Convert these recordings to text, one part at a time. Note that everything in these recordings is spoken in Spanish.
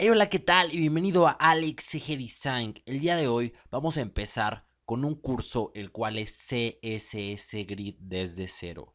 Hey, hola, ¿qué tal? Y bienvenido a Alex CG Design. El día de hoy vamos a empezar con un curso el cual es CSS Grid desde cero.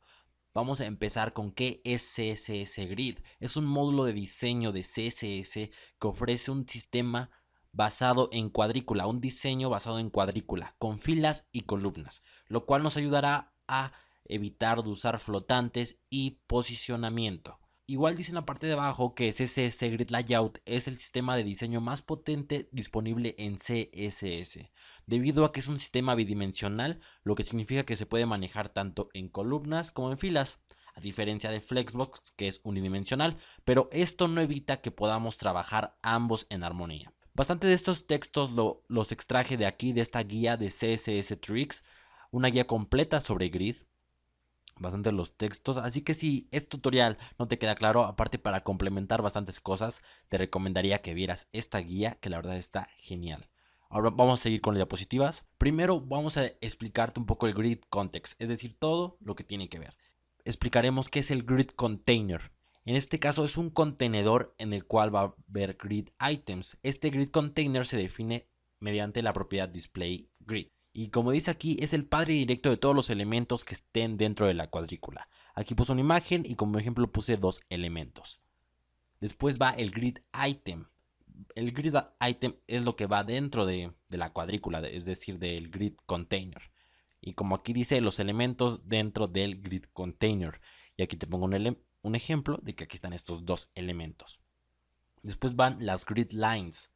Vamos a empezar con ¿qué es CSS Grid? Es un módulo de diseño de CSS que ofrece un sistema basado en cuadrícula, un diseño basado en cuadrícula, con filas y columnas, lo cual nos ayudará a evitar de usar flotantes y posicionamiento. Igual dice en la parte de abajo que CSS Grid Layout es el sistema de diseño más potente disponible en CSS, debido a que es un sistema bidimensional, lo que significa que se puede manejar tanto en columnas como en filas, a diferencia de Flexbox, que es unidimensional, pero esto no evita que podamos trabajar ambos en armonía. Bastante de estos textos los extraje de aquí, de esta guía de CSS Tricks, una guía completa sobre Grid, bastante los textos, así que si este tutorial no te queda claro, aparte para complementar bastantes cosas, te recomendaría que vieras esta guía, que la verdad está genial. Ahora vamos a seguir con las diapositivas. Primero vamos a explicarte un poco el grid context, es decir, todo lo que tiene que ver. Explicaremos qué es el grid container. En este caso es un contenedor en el cual va a haber grid items. Este grid container se define mediante la propiedad display grid. Y como dice aquí, es el padre directo de todos los elementos que estén dentro de la cuadrícula. Aquí puse una imagen y como ejemplo puse dos elementos. Después va el grid item. El grid item es lo que va dentro de la cuadrícula, es decir, del grid container. Y como aquí dice, los elementos dentro del grid container. Y aquí te pongo un ejemplo de que aquí están estos dos elementos. Después van las grid lines.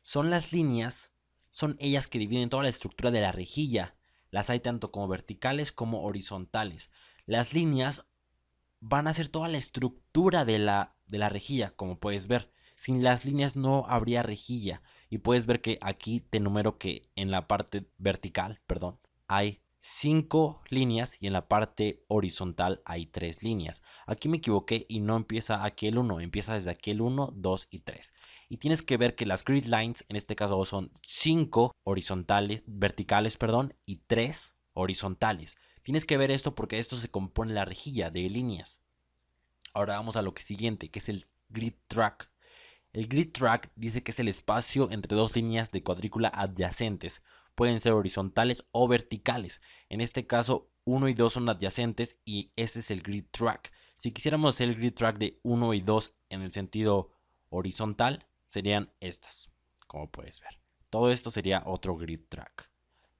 Son las líneas, son ellas que dividen toda la estructura de la rejilla. Las hay tanto como verticales como horizontales. Las líneas van a ser toda la estructura de la rejilla, como puedes ver. Sin las líneas no habría rejilla. Y puedes ver que aquí te numero que en la parte vertical, perdón, hay 5 líneas y en la parte horizontal hay 3 líneas. Aquí me equivoqué y no empieza aquí el 1, empieza desde aquí el 1, 2 y 3. Y tienes que ver que las grid lines en este caso son 5 horizontales, verticales, perdón, y 3 horizontales. Tienes que ver esto porque esto se compone la rejilla de líneas. Ahora vamos a lo que siguiente, que es el grid track. El grid track dice que es el espacio entre dos líneas de cuadrícula adyacentes. Pueden ser horizontales o verticales. En este caso, 1 y 2 son adyacentes y este es el grid track. Si quisiéramos hacer el grid track de 1 y 2 en el sentido horizontal, serían estas, como puedes ver. Todo esto sería otro grid track.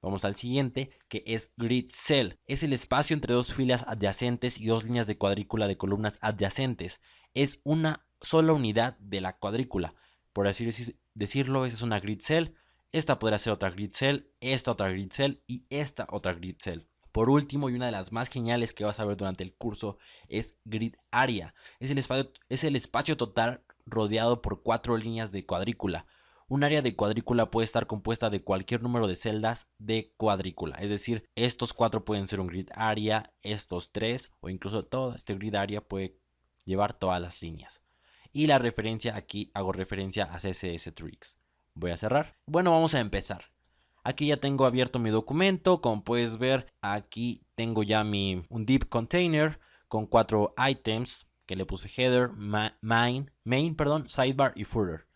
Vamos al siguiente, que es grid cell. Es el espacio entre dos filas adyacentes y dos líneas de cuadrícula de columnas adyacentes. Es una sola unidad de la cuadrícula. Por así decirlo, esa es una grid cell. Esta podría ser otra grid cell, esta otra grid cell y esta otra grid cell. Por último, y una de las más geniales que vas a ver durante el curso, es grid area. Es el espacio total rodeado por 4 líneas de cuadrícula. Un área de cuadrícula puede estar compuesta de cualquier número de celdas de cuadrícula. Es decir, estos 4 pueden ser un grid area, estos 3 o incluso todo este grid area puede llevar todas las líneas. Y la referencia aquí hago referencia a CSS Tricks. Voy a cerrar. Bueno, vamos a empezar. Aquí ya tengo abierto mi documento. Como puedes ver, aquí tengo ya un div container con 4 items que le puse header, main, perdón, sidebar y footer.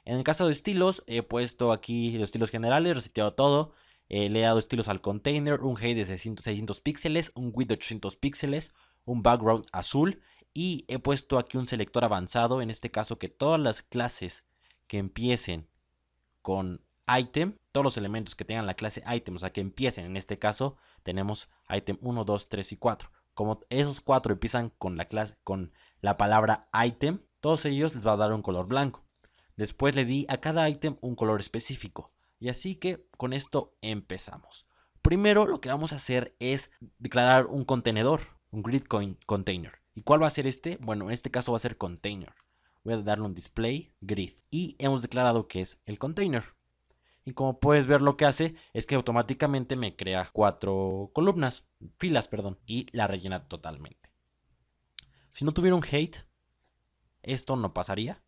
En el caso de estilos, he puesto aquí los estilos generales, reseteado todo. Le he dado estilos al container, un height de 600 píxeles, un width de 800 píxeles, un background azul y he puesto aquí un selector avanzado, en este caso que todas las clases que empiecen con item, todos los elementos que tengan la clase item, o sea que empiecen, en este caso tenemos item 1, 2, 3 y 4. Como esos 4 empiezan con la clase, con la palabra item, todos ellos les va a dar un color blanco. Después le di a cada ítem un color específico. Y así que con esto empezamos. Primero lo que vamos a hacer es declarar un contenedor, un grid container. ¿Y cuál va a ser este? Bueno, en este caso va a ser container. Voy a darle un display grid. Y hemos declarado que es el container. Y como puedes ver, lo que hace es que automáticamente me crea 4 columnas, filas, perdón, y la rellena totalmente. Si no tuviera un height, esto no pasaría.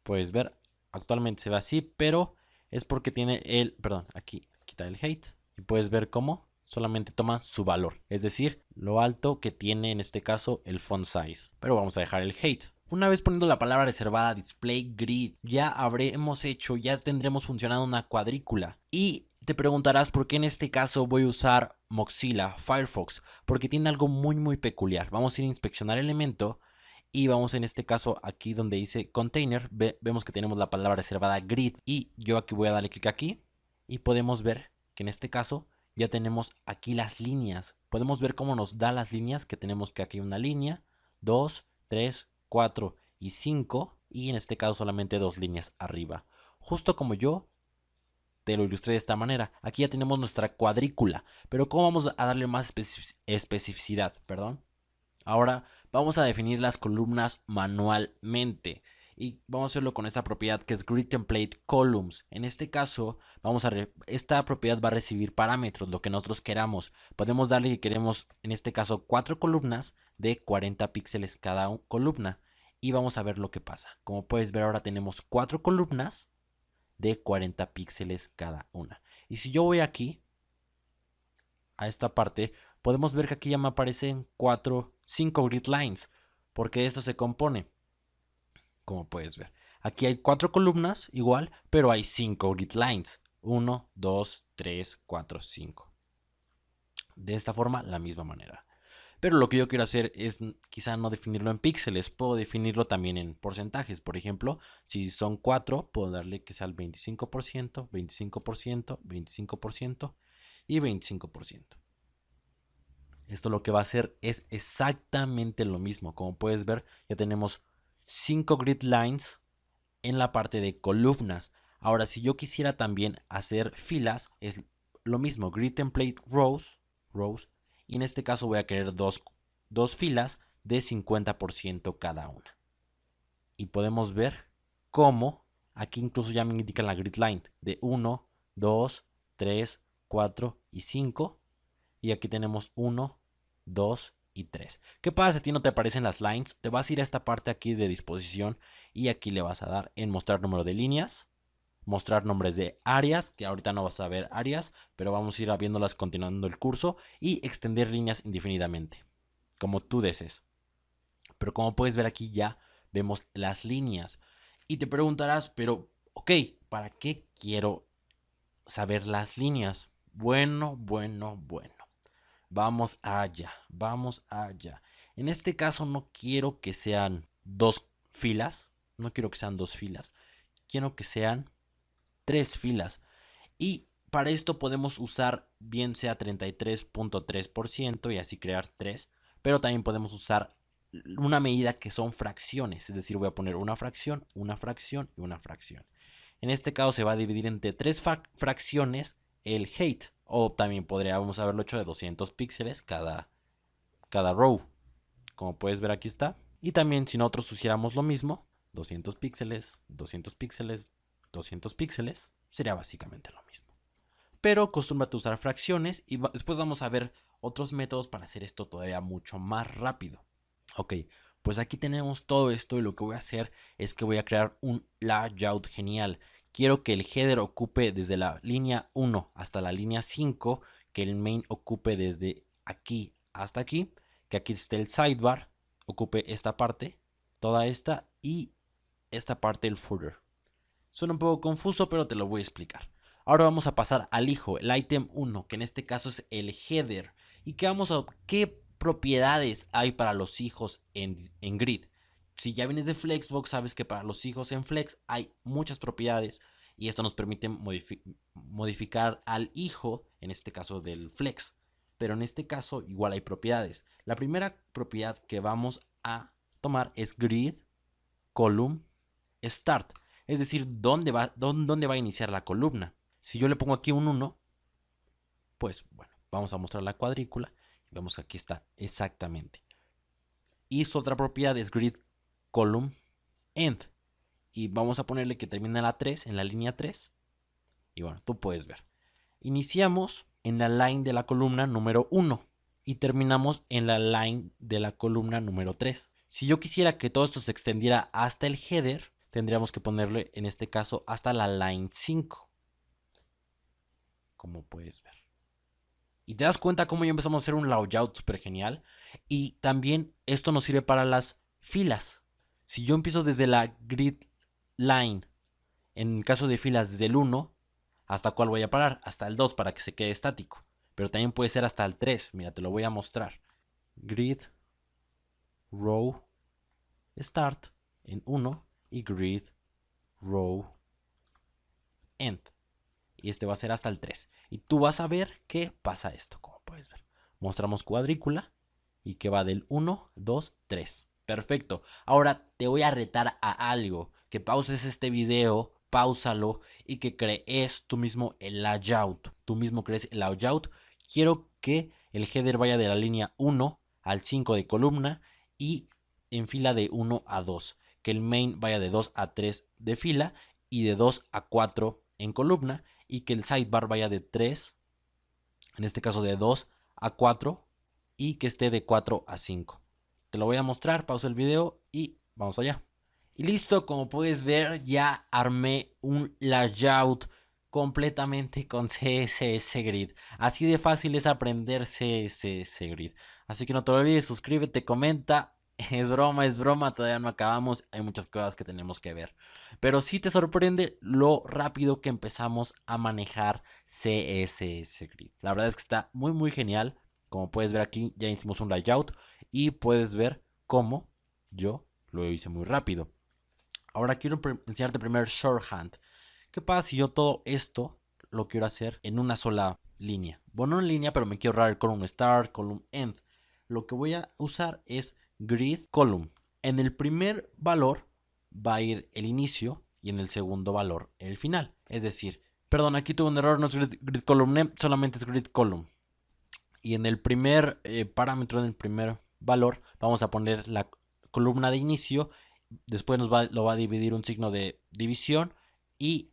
Puedes ver, actualmente se ve así, pero es porque tiene perdón, aquí quita el height y puedes ver cómo solamente toma su valor, es decir, lo alto que tiene en este caso el font size. Pero vamos a dejar el height. Una vez poniendo la palabra reservada display grid, ya tendremos funcionando una cuadrícula. Y te preguntarás por qué en este caso voy a usar Mozilla Firefox, porque tiene algo muy peculiar. Vamos a ir a inspeccionar elemento y vamos en este caso aquí donde dice container, vemos que tenemos la palabra reservada grid y yo aquí voy a darle clic aquí y podemos ver que en este caso ya tenemos aquí las líneas. Podemos ver cómo nos da las líneas, que tenemos que aquí una línea, 2, 3, 4 y 5 y en este caso solamente 2 líneas arriba. Justo como yo te lo ilustré de esta manera. Aquí ya tenemos nuestra cuadrícula, pero ¿cómo vamos a darle más especificidad? Perdón. Ahora vamos a definir las columnas manualmente y vamos a hacerlo con esta propiedad que es Grid Template Columns. En este caso, esta propiedad va a recibir parámetros, lo que nosotros queramos. Podemos darle que queremos, en este caso, 4 columnas de 40 píxeles cada columna y vamos a ver lo que pasa. Como puedes ver, ahora tenemos 4 columnas de 40 píxeles cada una. Y si yo voy aquí a esta parte, podemos ver que aquí ya me aparecen 5 grid lines, porque esto se compone, como puedes ver. Aquí hay 4 columnas igual, pero hay 5 grid lines. 1, 2, 3, 4, 5. De esta forma, la misma manera. Pero lo que yo quiero hacer es quizá no definirlo en píxeles, puedo definirlo también en porcentajes. Por ejemplo, si son 4, puedo darle que sea el 25%, 25%, 25% y 25%. Esto lo que va a hacer es exactamente lo mismo. Como puedes ver, ya tenemos 5 grid lines en la parte de columnas. Ahora, si yo quisiera también hacer filas, es lo mismo. Grid template rows. Y en este caso voy a querer dos filas de 50% cada una. Y podemos ver cómo aquí incluso ya me indican la grid line de 1, 2, 3, 4 y 5. Y aquí tenemos 1, 2 y 3. ¿Qué pasa si a ti no te aparecen las lines? Te vas a ir a esta parte aquí de disposición y aquí le vas a dar en mostrar número de líneas, mostrar nombres de áreas, que ahorita no vas a ver áreas, pero vamos a ir viéndolas continuando el curso, y extender líneas indefinidamente, como tú desees. Pero como puedes ver aquí ya vemos las líneas. Y te preguntarás, pero, ok, ¿para qué quiero saber las líneas? Bueno. Vamos allá, vamos allá. En este caso no quiero que sean dos filas, no quiero que sean dos filas, quiero que sean tres filas. Y para esto podemos usar bien sea 33.3% y así crear 3, pero también podemos usar una medida que son fracciones, es decir, voy a poner una fracción, una fracción y una fracción. En este caso se va a dividir entre tres fracciones el height, o también podríamos haberlo hecho de 200 píxeles cada row. Como puedes ver aquí está. Y también si nosotros hiciéramos lo mismo, 200 píxeles, 200 píxeles, 200 píxeles, sería básicamente lo mismo. Pero acostúmbrate a usar fracciones y después vamos a ver otros métodos para hacer esto todavía mucho más rápido. Ok, pues aquí tenemos todo esto y lo que voy a hacer es que voy a crear un layout genial. Quiero que el header ocupe desde la línea 1 hasta la línea 5, que el main ocupe desde aquí hasta aquí, que aquí esté el sidebar, ocupe esta parte, toda esta y esta parte del footer. Suena un poco confuso, pero te lo voy a explicar. Ahora vamos a pasar al hijo, el item 1, que en este caso es el header. ¿Y qué propiedades hay para los hijos en Grid? Si ya vienes de Flexbox, sabes que para los hijos en Flex hay muchas propiedades y esto nos permite modificar al hijo, en este caso del Flex. Pero en este caso igual hay propiedades. La primera propiedad que vamos a tomar es Grid Column Start. Es decir, dónde va a iniciar la columna. Si yo le pongo aquí un 1, pues bueno, vamos a mostrar la cuadrícula y vemos que aquí está exactamente. Y su otra propiedad es Grid Column End. Y vamos a ponerle que termina la 3, en la línea 3. Y bueno, tú puedes ver. Iniciamos en la line de la columna número 1 y terminamos en la line de la columna número 3. Si yo quisiera que todo esto se extendiera hasta el header, tendríamos que ponerle en este caso hasta la line 5. Como puedes ver. Y te das cuenta cómo ya empezamos a hacer un layout súper genial. Y también esto nos sirve para las filas. Si yo empiezo desde la grid line, en caso de filas desde el 1, ¿hasta cuál voy a parar? Hasta el 2 para que se quede estático. Pero también puede ser hasta el 3. Mira, te lo voy a mostrar. Grid row start en 1 y grid row end. Y este va a ser hasta el 3. Y tú vas a ver que pasa esto, como puedes ver. Mostramos cuadrícula y que va del 1, 2, 3. Perfecto. Ahora te voy a retar a algo. Que pauses este video, páusalo y que crees tú mismo el layout. Tú mismo crees el layout. Quiero que el header vaya de la línea 1 al 5 de columna y en fila de 1 a 2. Que el main vaya de 2 a 3 de fila y de 2 a 4 en columna. Y que el sidebar vaya de 3, en este caso de 2 a 4 y que esté de 4 a 5. Te lo voy a mostrar, pausa el video y vamos allá. Y listo, como puedes ver ya armé un layout completamente con CSS Grid. Así de fácil es aprender CSS Grid. Así que no te olvides, suscríbete, comenta. Es broma, todavía no acabamos, hay muchas cosas que tenemos que ver. Pero sí te sorprende lo rápido que empezamos a manejar CSS Grid. La verdad es que está muy genial. Como puedes ver aquí ya hicimos un layout y puedes ver cómo yo lo hice muy rápido. Ahora quiero enseñarte primero shorthand. ¿Qué pasa si yo todo esto lo quiero hacer en una sola línea? Bueno, no en línea, pero me quiero ahorrar el column start, column end. Lo que voy a usar es grid column. En el primer valor va a ir el inicio y en el segundo valor el final. Es decir, perdón, aquí tuve un error, no es grid column name, solamente es grid column. Y en el primer parámetro, en el primer valor, vamos a poner la columna de inicio. Después lo va a dividir un signo de división y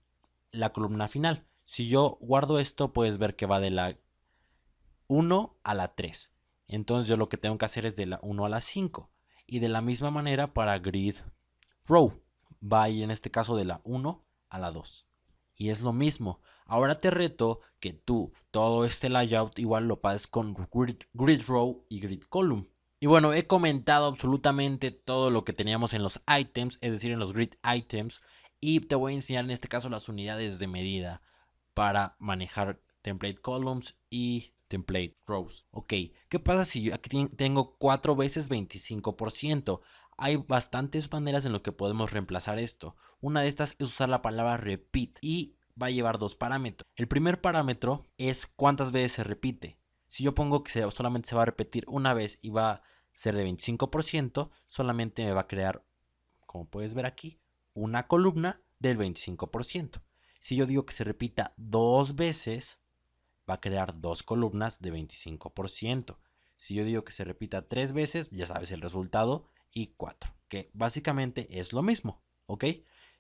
la columna final. Si yo guardo esto, puedes ver que va de la 1 a la 3. Entonces yo lo que tengo que hacer es de la 1 a la 5. Y de la misma manera para grid row. Va a ir en este caso de la 1 a la 2. Y es lo mismo. Ahora te reto que tú todo este layout igual lo pases con grid row y grid column. Y bueno, he comentado absolutamente todo lo que teníamos en los items, es decir, en los grid items. Y te voy a enseñar en este caso las unidades de medida para manejar template columns y template rows. Ok, ¿qué pasa si yo aquí tengo 4 veces 25%? Hay bastantes maneras en lo que podemos reemplazar esto. Una de estas es usar la palabra repeat y va a llevar dos parámetros. El primer parámetro es cuántas veces se repite. Si yo pongo que solamente se va a repetir una vez y va a ser de 25%, solamente me va a crear, como puedes ver aquí, una columna del 25%. Si yo digo que se repita 2 veces, va a crear 2 columnas de 25%. Si yo digo que se repita 3 veces, ya sabes el resultado, y 4, que básicamente es lo mismo, ¿ok?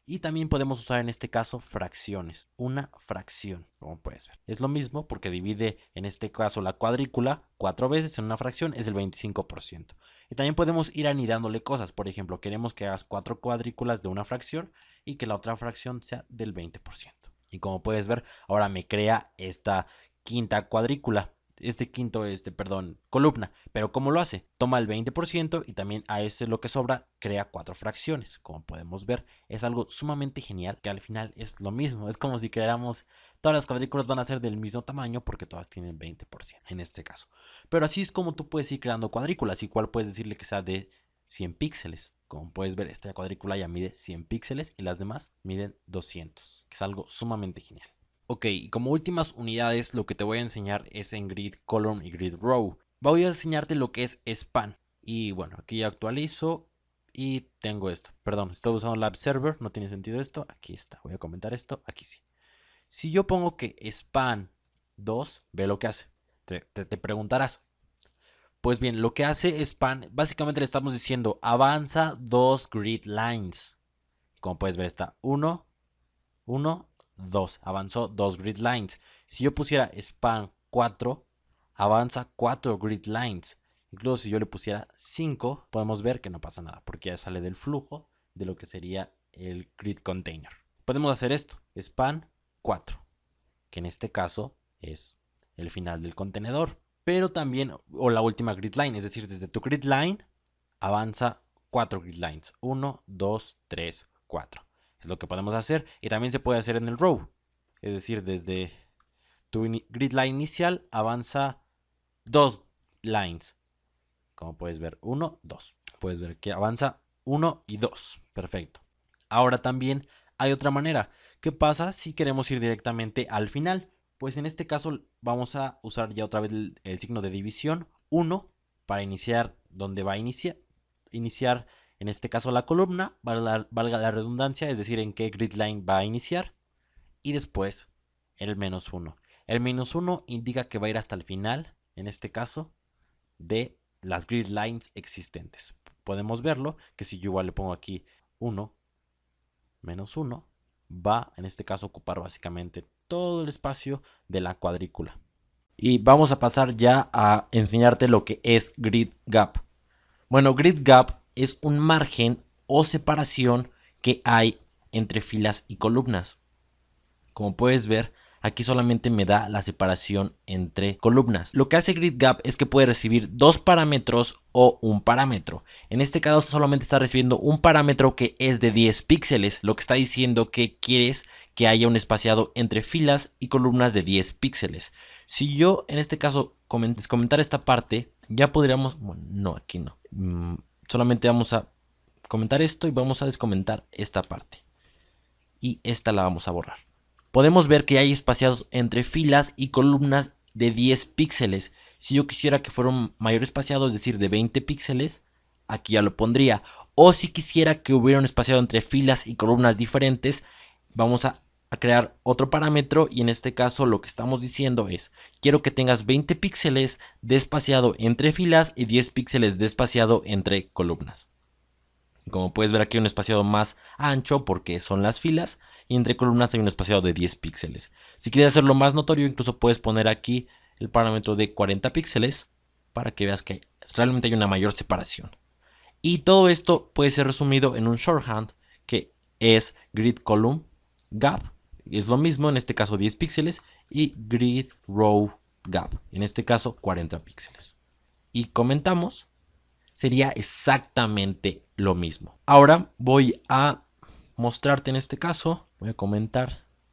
Y también podemos usar en este caso fracciones. Una fracción, como puedes ver. Es lo mismo porque divide en este caso la cuadrícula 4 veces en una fracción, es el 25%. Y también podemos ir anidándole cosas. Por ejemplo, queremos que hagas 4 cuadrículas de una fracción y que la otra fracción sea del 20%. Y como puedes ver, ahora me crea esta quinta cuadrícula. Columna. Pero ¿cómo lo hace? Toma el 20% y también a ese lo que sobra crea 4 fracciones. Como podemos ver, es algo sumamente genial que al final es lo mismo. Es como si creáramos, todas las cuadrículas van a ser del mismo tamaño porque todas tienen 20% en este caso. Pero así es como tú puedes ir creando cuadrículas. Igual puedes decirle que sea de 100 píxeles. Como puedes ver, esta cuadrícula ya mide 100 píxeles y las demás miden 200, que es algo sumamente genial. Ok, y como últimas unidades lo que te voy a enseñar es en grid column y grid row. Voy a enseñarte lo que es span. Y bueno, aquí actualizo y tengo esto. Perdón, estoy usando Lab Server, no tiene sentido esto. Aquí está, voy a comentar esto, aquí sí. Si yo pongo que span 2, ve lo que hace. Te preguntarás. Pues bien, lo que hace span, básicamente le estamos diciendo avanza 2 grid lines. Como puedes ver está 1, 1, 2. Avanzó 2 grid lines. Si yo pusiera span 4, avanza 4 grid lines. Incluso si yo le pusiera 5, podemos ver que no pasa nada, porque ya sale del flujo de lo que sería el grid container. Podemos hacer esto, span 4, que en este caso es el final del contenedor. Pero también, o la última grid line, es decir, desde tu grid line avanza 4 grid lines. 1, 2, 3, 4. Es lo que podemos hacer. Y también se puede hacer en el row. Es decir, desde tu grid line inicial avanza 2 lines. Como puedes ver, 1, 2. Puedes ver que avanza 1 y 2. Perfecto. Ahora también hay otra manera. ¿Qué pasa si queremos ir directamente al final? Pues en este caso vamos a usar ya otra vez el signo de división 1 para iniciar donde va a iniciar en este caso la columna, valga la redundancia, es decir, en qué grid line va a iniciar, y después el menos 1. El menos 1 indica que va a ir hasta el final, en este caso, de las grid lines existentes. Podemos verlo, que si yo igual le pongo aquí 1, menos 1, va en este caso a ocupar básicamente todo el espacio de la cuadrícula. Y vamos a pasar ya a enseñarte lo que es grid gap. Bueno, grid gap es un margen o separación que hay entre filas y columnas. Como puedes ver, aquí solamente me da la separación entre columnas. Lo que hace grid gap es que puede recibir 2 parámetros o un parámetro. En este caso solamente está recibiendo un parámetro que es de 10 píxeles, lo que está diciendo que quieres que haya un espaciado entre filas y columnas de 10 píxeles. Si yo en este caso comentar esta parte, ya podríamos... Bueno, no, aquí no. Solamente vamos a comentar esto y vamos a descomentar esta parte. Y esta la vamos a borrar. Podemos ver que hay espaciados entre filas y columnas de 10 píxeles. Si yo quisiera que fuera un mayor espaciado, es decir, de 20 píxeles, aquí ya lo pondría. O si quisiera que hubiera un espaciado entre filas y columnas diferentes, vamos a crear otro parámetro y en este caso lo que estamos diciendo es: quiero que tengas 20 píxeles de espaciado entre filas y 10 píxeles de espaciado entre columnas. Como puedes ver, aquí hay un espaciado más ancho porque son las filas, y entre columnas hay un espaciado de 10 píxeles. Si quieres hacerlo más notorio, incluso puedes poner aquí el parámetro de 40 píxeles para que veas que realmente hay una mayor separación. Y todo esto puede ser resumido en un shorthand que es grid column gap. Es lo mismo, en este caso 10 píxeles, y grid row gap, en este caso 40 píxeles. Y comentamos, sería exactamente lo mismo. Ahora voy a mostrarte en este caso, voy a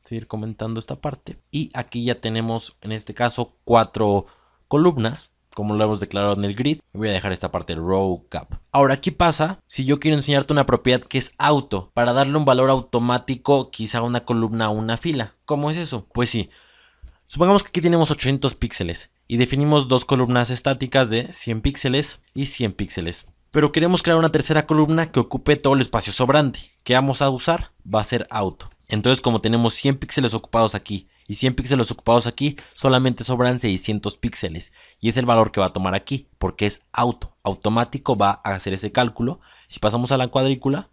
seguir comentando esta parte, y aquí ya tenemos en este caso 4 columnas como lo hemos declarado en el grid. Voy a dejar esta parte row gap. Ahora, ¿qué pasa si yo quiero enseñarte una propiedad que es auto para darle un valor automático quizá a una columna o una fila? ¿Cómo es eso? Pues sí, supongamos que aquí tenemos 800 píxeles y definimos dos columnas estáticas de 100 píxeles y 100 píxeles. Pero queremos crear una tercera columna que ocupe todo el espacio sobrante. ¿Qué vamos a usar? Va a ser auto. Entonces, como tenemos 100 píxeles ocupados aquí y 100 píxeles ocupados aquí, solamente sobran 600 píxeles. Y es el valor que va a tomar aquí, porque es auto. Automático va a hacer ese cálculo. Si pasamos a la cuadrícula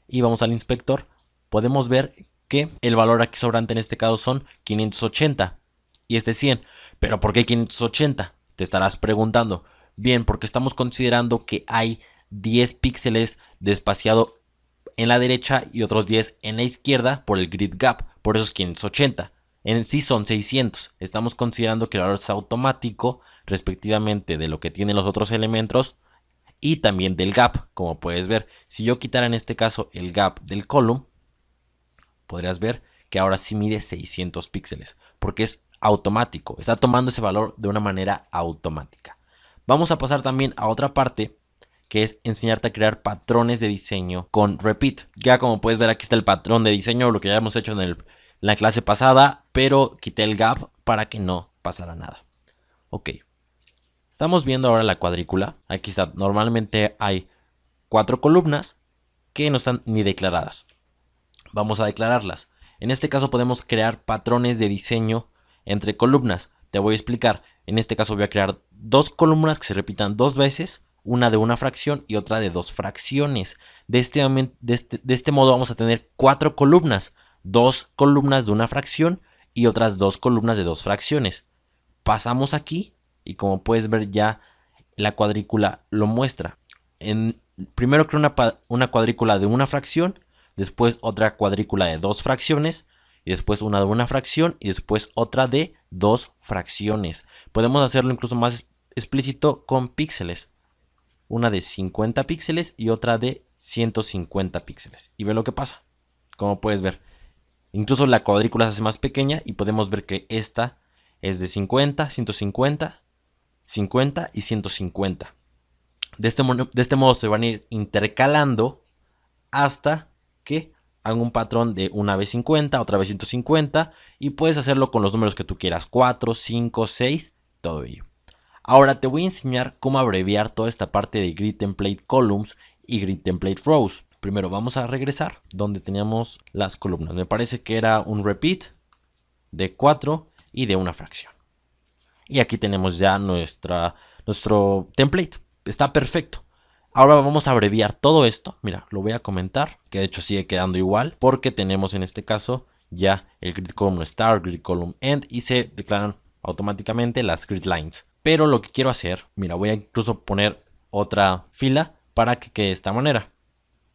y vamos al inspector, podemos ver que el valor aquí sobrante en este caso son 580 y este 100. ¿Pero por qué 580? Te estarás preguntando. Bien, porque estamos considerando que hay 10 píxeles de espaciado en la derecha y otros 10 en la izquierda por el grid gap, por eso es 580. En sí son 600. Estamos considerando que el valor es automático respectivamente de lo que tienen los otros elementos y también del gap. Como puedes ver, si yo quitara en este caso el gap del column, podrías ver que ahora sí mide 600 píxeles porque es automático, está tomando ese valor de una manera automática. Vamos a pasar también a otra parte, que es enseñarte a crear patrones de diseño con repeat. Ya como puedes ver, aquí está el patrón de diseño, lo que ya hemos hecho en la clase pasada, pero quité el gap para que no pasara nada. Ok, estamos viendo ahora la cuadrícula. Aquí está, normalmente hay 4 columnas que no están ni declaradas. Vamos a declararlas. En este caso podemos crear patrones de diseño entre columnas. Te voy a explicar. En este caso voy a crear 2 columnas que se repitan 2 veces, una de una fracción y otra de 2 fracciones. De este modo vamos a tener 4 columnas, 2 columnas de una fracción y otras 2 columnas de 2 fracciones. Pasamos aquí y como puedes ver ya la cuadrícula lo muestra. Primero creo una cuadrícula de una fracción, después otra cuadrícula de 2 fracciones, y después una de una fracción y después otra de 2 fracciones. Podemos hacerlo incluso más explícito con píxeles. una de 50 píxeles y otra de 150 píxeles. Y ve lo que pasa. Como puedes ver, incluso la cuadrícula se hace más pequeña y podemos ver que esta es de 50, 150, 50 y 150. De este modo se van a ir intercalando hasta que hagan un patrón de una vez 50, otra vez 150 y puedes hacerlo con los números que tú quieras, 4, 5, 6, todo ello. Ahora te voy a enseñar cómo abreviar toda esta parte de Grid Template Columns y Grid Template Rows. Primero vamos a regresar donde teníamos las columnas. Me parece que era un repeat de 4 y de una fracción. Y aquí tenemos ya nuestro template. Está perfecto. Ahora vamos a abreviar todo esto. Mira, lo voy a comentar, que de hecho sigue quedando igual, porque tenemos en este caso ya el grid column start, grid column end y se declaran automáticamente las grid lines. Pero lo que quiero hacer, mira, voy a incluso poner otra fila para que quede de esta manera,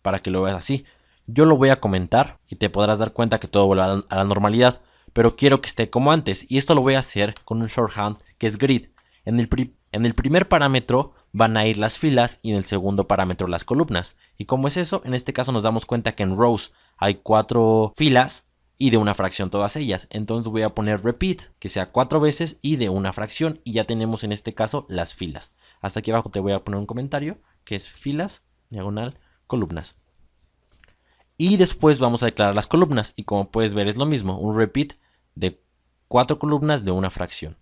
para que lo veas así. Yo lo voy a comentar y te podrás dar cuenta que todo vuelve a la normalidad, pero quiero que esté como antes y esto lo voy a hacer con un shorthand que es grid. En el primer parámetro van a ir las filas y en el segundo parámetro las columnas. ¿Y cómo es eso? En este caso nos damos cuenta que en rows hay 4 filas y de una fracción todas ellas. Entonces voy a poner repeat, que sea 4 veces y de una fracción y ya tenemos en este caso las filas. Hasta aquí abajo te voy a poner un comentario que es filas, diagonal, columnas. Y después vamos a declarar las columnas y como puedes ver es lo mismo, un repeat de 4 columnas de una fracción.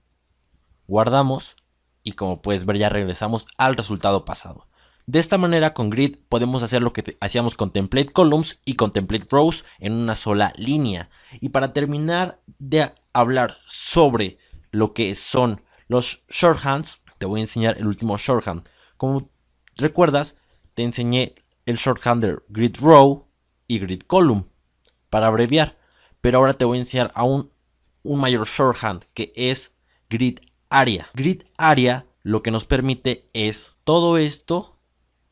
Guardamos y como puedes ver ya regresamos al resultado pasado. De esta manera con grid podemos hacer lo que hacíamos con template columns y con template rows en una sola línea. Y para terminar de hablar sobre lo que son los shorthands, te voy a enseñar el último shorthand. Como recuerdas, te enseñé el shorthand de grid row y grid column para abreviar. Pero ahora te voy a enseñar aún un mayor shorthand que es grid area. Grid area lo que nos permite es todo esto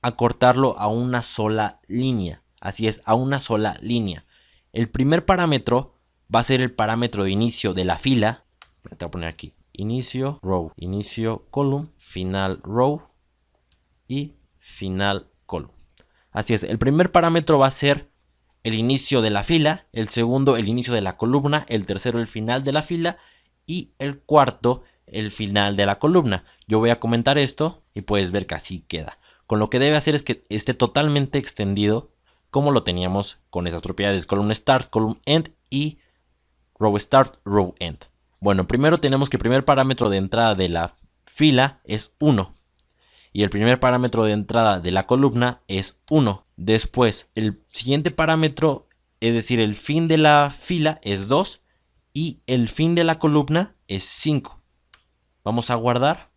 acortarlo a una sola línea. Así es, a una sola línea. El primer parámetro va a ser el parámetro de inicio de la fila. Te voy a poner aquí. Inicio row, inicio column, final row y final column. Así es, el primer parámetro va a ser el inicio de la fila, el segundo el inicio de la columna, el tercero el final de la fila y el cuarto el final de la columna. Yo voy a comentar esto y puedes ver que así queda. Con lo que debe hacer es que esté totalmente extendido como lo teníamos con esas propiedades column start, column end y row start, row end. Bueno, primero tenemos que el primer parámetro de entrada de la fila es 1 y el primer parámetro de entrada de la columna es 1. Después, el siguiente parámetro, es decir, el fin de la fila es 2 y el fin de la columna es 5. Vamos a guardar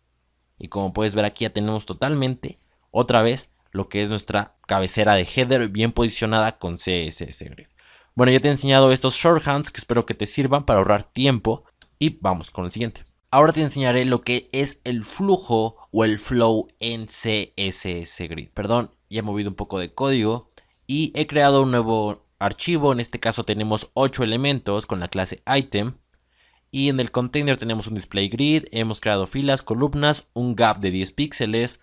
y como puedes ver aquí ya tenemos totalmente otra vez lo que es nuestra cabecera de header bien posicionada con CSS Grid. Bueno, ya te he enseñado estos shorthands que espero que te sirvan para ahorrar tiempo y vamos con el siguiente. Ahora te enseñaré lo que es el flujo o el flow en CSS Grid. Perdón, ya he movido un poco de código y he creado un nuevo archivo. En este caso tenemos 8 elementos con la clase item. Y en el container tenemos un display grid, hemos creado filas, columnas, un gap de 10 píxeles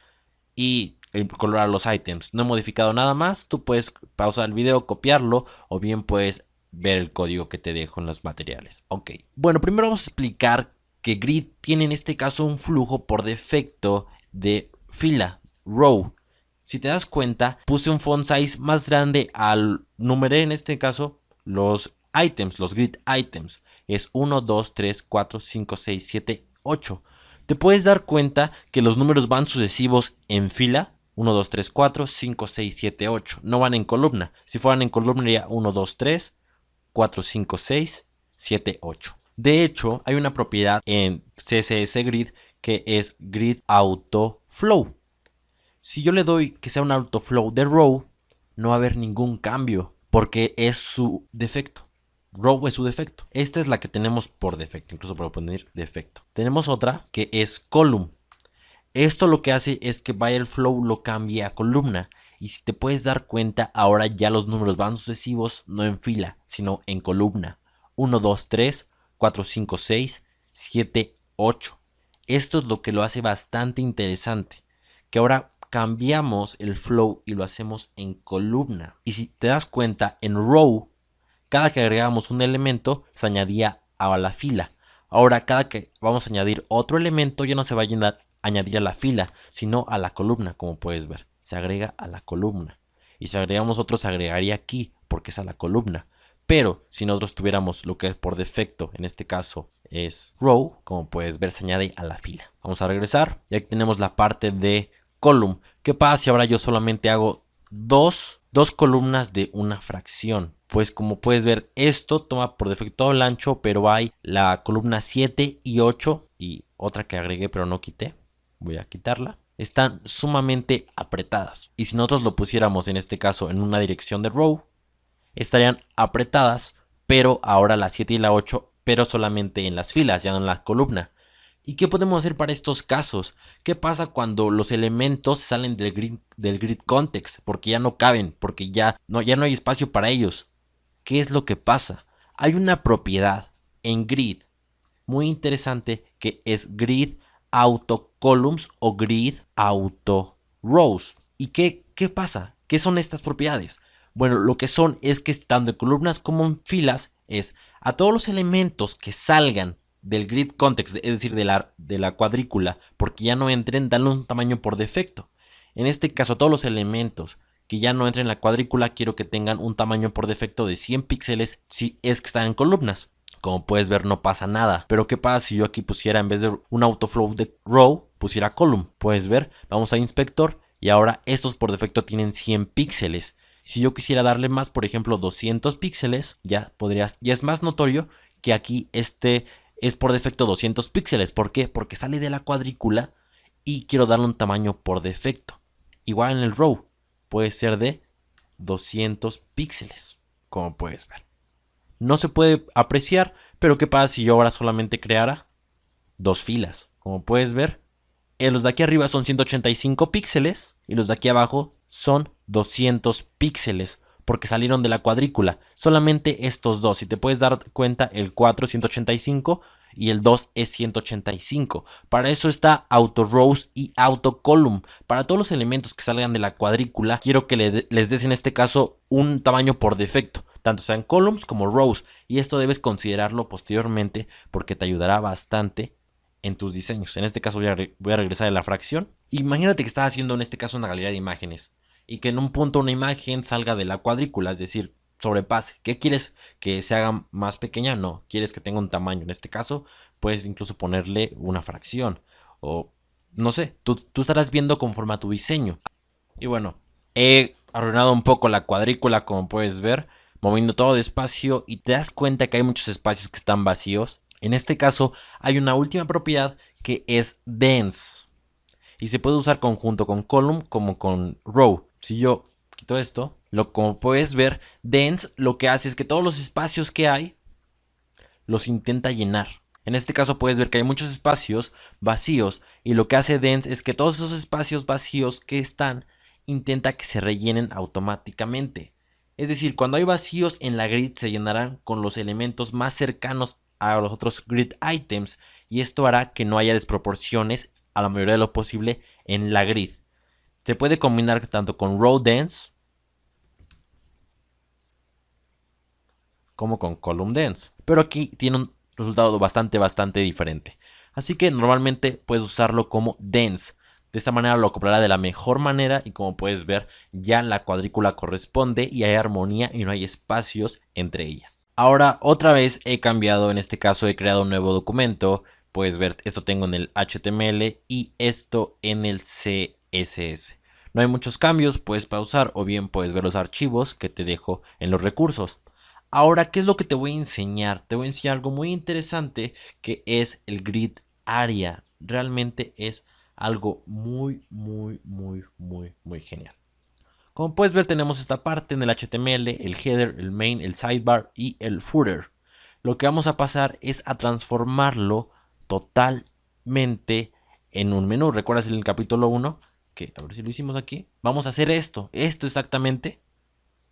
y colorar los items. No he modificado nada más, tú puedes pausar el video, copiarlo o bien puedes ver el código que te dejo en los materiales. Ok, bueno, primero vamos a explicar que grid tiene en este caso un flujo por defecto de fila, row. Si te das cuenta, puse un font size más grande al numeré en este caso los items, los grid items. Es 1, 2, 3, 4, 5, 6, 7, 8. Te puedes dar cuenta que los números van sucesivos en fila. 1, 2, 3, 4, 5, 6, 7, 8. No van en columna. Si fueran en columna sería 1, 2, 3, 4, 5, 6, 7, 8. De hecho, hay una propiedad en CSS Grid que es Grid Auto Flow. Si yo le doy que sea un autoflow de row, no va a haber ningún cambio porque es su defecto. Row es su defecto. Esta es la que tenemos por defecto, incluso para poner defecto. Tenemos otra que es column. Esto lo que hace es que vaya el flow lo cambie a columna. Y si te puedes dar cuenta, ahora ya los números van sucesivos, no en fila, sino en columna. 1, 2, 3, 4, 5, 6, 7, 8. Esto es lo que lo hace bastante interesante. Que ahora cambiamos el flow y lo hacemos en columna. Y si te das cuenta, en row, cada que agregamos un elemento se añadía a la fila. Ahora cada que vamos a añadir otro elemento ya no se va a añadir a la fila, sino a la columna, como puedes ver. Se agrega a la columna. Y si agregamos otro se agregaría aquí, porque es a la columna. Pero si nosotros tuviéramos lo que es por defecto, en este caso es row, como puedes ver se añade a la fila. Vamos a regresar y aquí tenemos la parte de column. ¿Qué pasa si ahora yo solamente hago dos columnas de una fracción? Pues como puedes ver, esto toma por defecto el ancho, pero hay la columna 7 y 8 y otra que agregué pero no quité. Voy a quitarla. Están sumamente apretadas. Y si nosotros lo pusiéramos en este caso en una dirección de row, estarían apretadas, pero ahora la 7 y la 8, pero solamente en las filas, ya no en la columna. ¿Y qué podemos hacer para estos casos? ¿Qué pasa cuando los elementos salen del grid context? Porque ya no caben, porque ya no hay espacio para ellos. ¿Qué es lo que pasa? Hay una propiedad en grid muy interesante que es grid auto columns o grid auto rows. ¿Y qué pasa? ¿Qué son estas propiedades? Bueno, lo que son es que tanto en columnas como en filas es a todos los elementos que salgan del grid context, es decir, de la cuadrícula, porque ya no entren, danle un tamaño por defecto. En este caso, a todos los elementos que ya no entren en la cuadrícula, quiero que tengan un tamaño por defecto de 100 píxeles si es que están en columnas. Como puedes ver, no pasa nada. Pero ¿qué pasa si yo aquí pusiera, en vez de un autoflow de row, pusiera column? Puedes ver, vamos a inspector y ahora estos por defecto tienen 100 píxeles. Si yo quisiera darle más, por ejemplo 200 píxeles, ya es más notorio que aquí este es por defecto 200 píxeles. ¿Por qué? Porque sale de la cuadrícula y quiero darle un tamaño por defecto. Igual en el row puede ser de 200 píxeles, como puedes ver. No se puede apreciar, pero ¿qué pasa si yo ahora solamente creara dos filas? Como puedes ver, los de aquí arriba son 185 píxeles y los de aquí abajo son 200 píxeles porque salieron de la cuadrícula. Solamente estos dos. Si te puedes dar cuenta, el 4 es 185 y el 2 es 185. Para eso está auto rows y auto column. Para todos los elementos que salgan de la cuadrícula, quiero que les des en este caso un tamaño por defecto, tanto sean columns como rows. Y esto debes considerarlo posteriormente porque te ayudará bastante en tus diseños. En este caso voy a regresar a la fracción. Imagínate que estás haciendo en este caso una galería de imágenes y que en un punto una imagen salga de la cuadrícula, es decir, sobrepase. ¿Qué quieres? ¿Que se haga más pequeña? No, quieres que tenga un tamaño. En este caso puedes incluso ponerle una fracción o no sé, tú estarás viendo conforme a tu diseño. Y bueno, he arruinado un poco la cuadrícula, como puedes ver, moviendo todo despacio y te das cuenta que hay muchos espacios que están vacíos. En este caso hay una última propiedad que es dense y se puede usar conjunto con column como con row. Si yo quito esto, como puedes ver, dense lo que hace es que todos los espacios que hay los intenta llenar. En este caso puedes ver que hay muchos espacios vacíos y lo que hace dense es que todos esos espacios vacíos que están intenta que se rellenen automáticamente. Es decir, cuando hay vacíos en la grid se llenarán con los elementos más cercanos a los otros grid items y esto hará que no haya desproporciones a la mayoría de lo posible en la grid. Se puede combinar tanto con row dense como con column dense, pero aquí tiene un resultado bastante diferente. Así que normalmente puedes usarlo como dense. De esta manera lo acoplará de la mejor manera y como puedes ver ya la cuadrícula corresponde y hay armonía y no hay espacios entre ellas. Ahora otra vez he cambiado, en este caso he creado un nuevo documento. Puedes ver, esto tengo en el HTML y esto en el CSS. No hay muchos cambios, puedes pausar o bien puedes ver los archivos que te dejo en los recursos. Ahora, ¿qué es lo que te voy a enseñar? Te voy a enseñar algo muy interesante que es el grid area. Realmente es algo muy genial. Como puedes ver, tenemos esta parte en el HTML, el header, el main, el sidebar y el footer. Lo que vamos a pasar es a transformarlo totalmente en un menú. ¿Recuerdas en el capítulo 1? Que a ver si lo hicimos aquí. Vamos a hacer esto exactamente,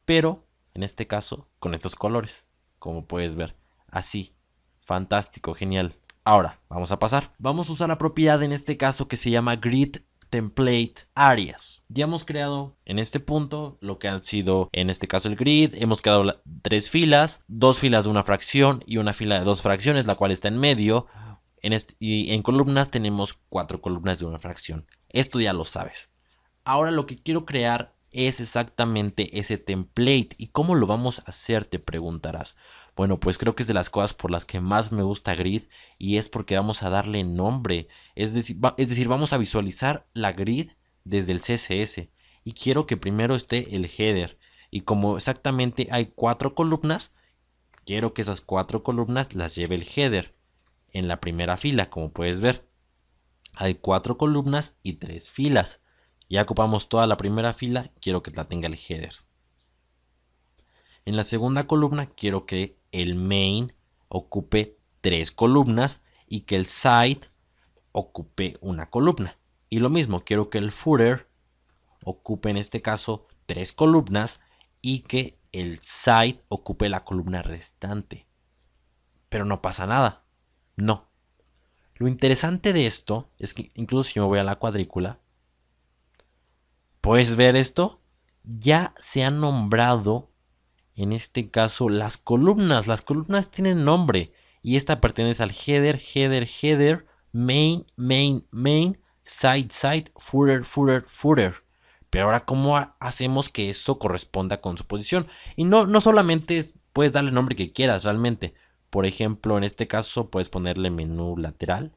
pero en este caso con estos colores, como puedes ver, así, fantástico, genial. Ahora vamos a pasar, vamos a usar la propiedad en este caso que se llama grid template áreas. Ya hemos creado en este punto lo que han sido en este caso el grid. Hemos creado 3 filas, 2 filas de una fracción y una fila de 2 fracciones, la cual está en medio. Y en columnas tenemos 4 columnas de una fracción. Esto ya lo sabes. Ahora lo que quiero crear es exactamente ese template. ¿Y cómo lo vamos a hacer? Te preguntarás. Bueno, pues creo que es de las cosas por las que más me gusta Grid, y es porque vamos a darle nombre. Es decir, vamos a visualizar la Grid desde el CSS. Y quiero que primero esté el header. Y como exactamente hay 4 columnas, quiero que esas 4 columnas las lleve el header. En la primera fila, como puedes ver, hay 4 columnas y 3 filas. Ya ocupamos toda la primera fila, quiero que la tenga el header. En la segunda columna quiero que el main ocupe 3 columnas y que el side ocupe una columna. Y lo mismo, quiero que el footer ocupe en este caso 3 columnas y que el side ocupe la columna restante. Pero no pasa nada. No. Lo interesante de esto es que incluso si me voy a la cuadrícula, ¿puedes ver esto? Ya se han nombrado en este caso las columnas. Las columnas tienen nombre y esta pertenece al header, header, header, main, main, main, side, side, footer, footer, footer. Pero ahora, ¿cómo hacemos que eso corresponda con su posición? Y no solamente puedes darle el nombre que quieras realmente. Por ejemplo, en este caso puedes ponerle menú lateral.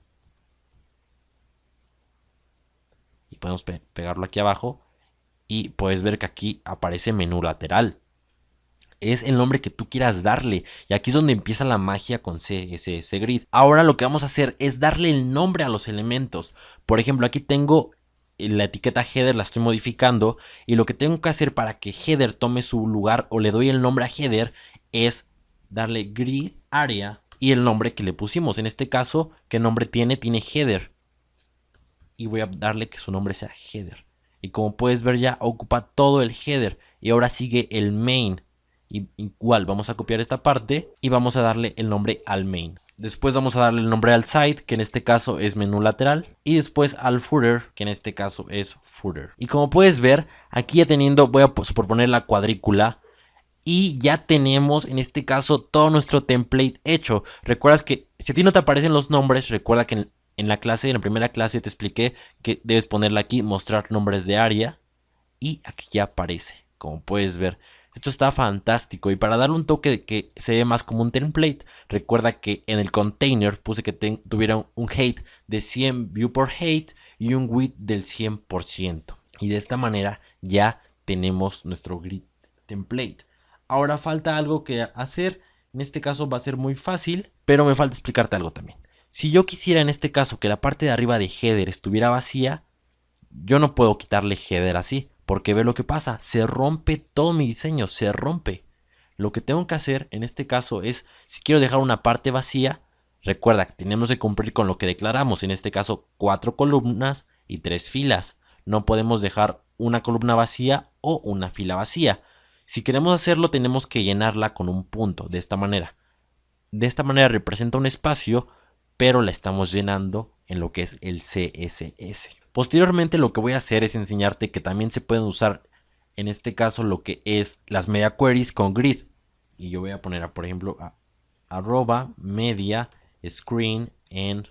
Y podemos pegarlo aquí abajo. Y puedes ver que aquí aparece menú lateral. Es el nombre que tú quieras darle. Y aquí es donde empieza la magia con CSS Grid. Ahora lo que vamos a hacer es darle el nombre a los elementos. Por ejemplo, aquí tengo la etiqueta header, la estoy modificando. Y lo que tengo que hacer para que header tome su lugar o le doy el nombre a header es darle grid area y el nombre que le pusimos. En este caso, ¿qué nombre tiene? Tiene header. Y voy a darle que su nombre sea header. Y como puedes ver ya ocupa todo el header. Y ahora sigue el main. Y igual vamos a copiar esta parte y vamos a darle el nombre al main. Después vamos a darle el nombre al side, que en este caso es menú lateral. Y después al footer, que en este caso es footer. Y como puedes ver, aquí ya teniendo, voy a superponer la cuadrícula. Y ya tenemos en este caso todo nuestro template hecho. Recuerdas que si a ti no te aparecen los nombres, recuerda que en la primera clase te expliqué que debes ponerle aquí mostrar nombres de área. Y aquí ya aparece, como puedes ver. Esto está fantástico, y para darle un toque de que se ve más como un template, recuerda que en el container puse que tuviera un height de 100 view por height y un width del 100%. Y de esta manera ya tenemos nuestro grid template. Ahora falta algo que hacer. En este caso va a ser muy fácil, pero me falta explicarte algo también. Si yo quisiera en este caso que la parte de arriba de header estuviera vacía, yo no puedo quitarle header así, porque ve lo que pasa, se rompe todo mi diseño, se rompe. Lo que tengo que hacer en este caso es, si quiero dejar una parte vacía, recuerda que tenemos que cumplir con lo que declaramos, en este caso 4 columnas y 3 filas. No podemos dejar una columna vacía o una fila vacía. Si queremos hacerlo tenemos que llenarla con un punto, de esta manera. De esta manera representa un espacio, pero la estamos llenando en lo que es el CSS. Posteriormente lo que voy a hacer es enseñarte que también se pueden usar en este caso lo que es las media queries con grid. Y yo voy a poner por ejemplo arroba media screen and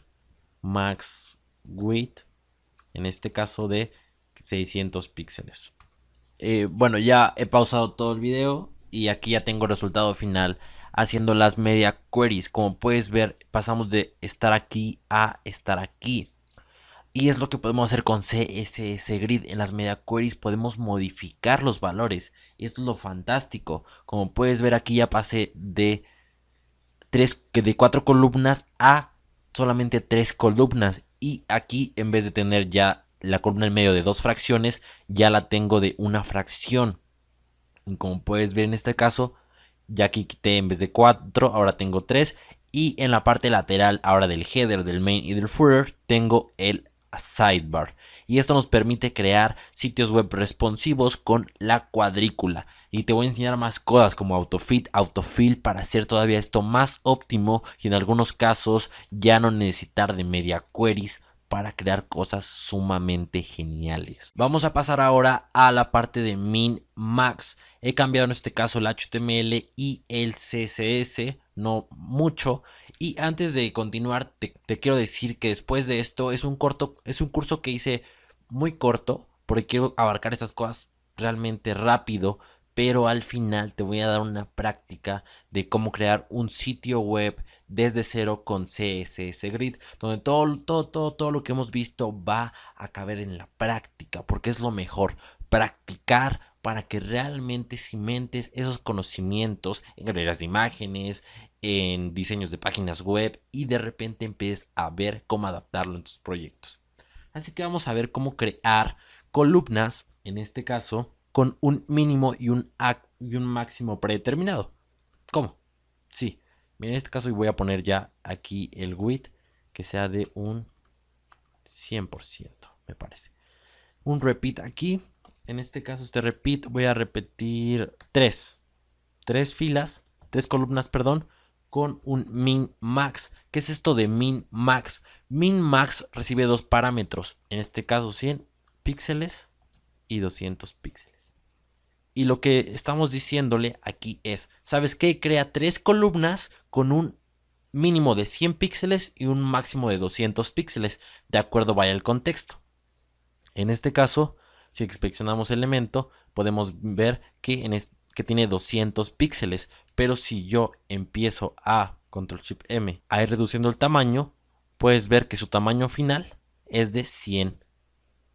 max width, en este caso de 600 píxeles. Bueno, ya he pausado todo el video y aquí ya tengo el resultado final haciendo las media queries. Como puedes ver, pasamos de estar aquí a estar aquí. Y es lo que podemos hacer con CSS Grid. En las media queries podemos modificar los valores. Y esto es lo fantástico. Como puedes ver aquí ya pasé de 4 columnas a solamente 3 columnas. Y aquí en vez de tener ya la columna en medio de 2 fracciones, ya la tengo de una fracción. Y como puedes ver en este caso, ya aquí quité en vez de 4, ahora tengo 3. Y en la parte lateral ahora del header, del main y del footer tengo el sidebar. Y esto nos permite crear sitios web responsivos con la cuadrícula. Y te voy a enseñar más cosas como autofit, autofill para hacer todavía esto más óptimo y en algunos casos ya no necesitar de media queries para crear cosas sumamente geniales. Vamos a pasar ahora a la parte de min max. He cambiado en este caso el HTML y el CSS, no mucho. Y antes de continuar, te quiero decir que después de esto es un curso que hice muy corto, porque quiero abarcar estas cosas realmente rápido, pero al final te voy a dar una práctica de cómo crear un sitio web desde cero con CSS Grid, donde todo lo que hemos visto va a caber en la práctica, porque es lo mejor, practicar para que realmente cimentes esos conocimientos en galerías de imágenes, en diseños de páginas web y de repente empieces a ver cómo adaptarlo en tus proyectos. Así que vamos a ver cómo crear columnas, en este caso, con un mínimo y un máximo predeterminado. ¿Cómo? Sí. En este caso voy a poner ya aquí el width que sea de un 100%, me parece. Un repeat aquí. En este caso este repeat voy a repetir tres columnas, perdón, con un min max. ¿Qué es esto de min max? Min max recibe dos parámetros, en este caso 100 píxeles y 200 píxeles. Y lo que estamos diciéndole aquí es, ¿sabes qué? Crea tres columnas con un mínimo de 100 píxeles y un máximo de 200 píxeles, de acuerdo vaya el contexto. En este caso, si inspeccionamos el elemento, podemos ver que, que tiene 200 píxeles, pero si yo empiezo a Ctrl+Shift+M a ir reduciendo el tamaño, puedes ver que su tamaño final es de 100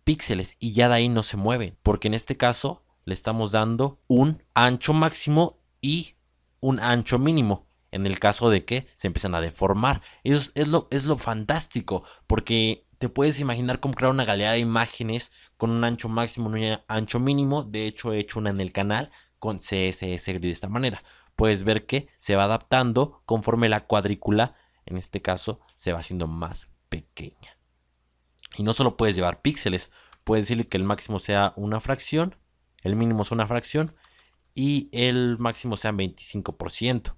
píxeles y ya de ahí no se mueve, porque en este caso le estamos dando un ancho máximo y un ancho mínimo, en el caso de que se empiezan a deformar. Eso es lo fantástico, porque te puedes imaginar cómo crear una galería de imágenes con un ancho máximo y un ancho mínimo. De hecho, he hecho una en el canal con CSS Grid de esta manera. Puedes ver que se va adaptando conforme la cuadrícula, en este caso, se va haciendo más pequeña. Y no solo puedes llevar píxeles, puedes decirle que el máximo sea una fracción, el mínimo sea una fracción y el máximo sea 25%.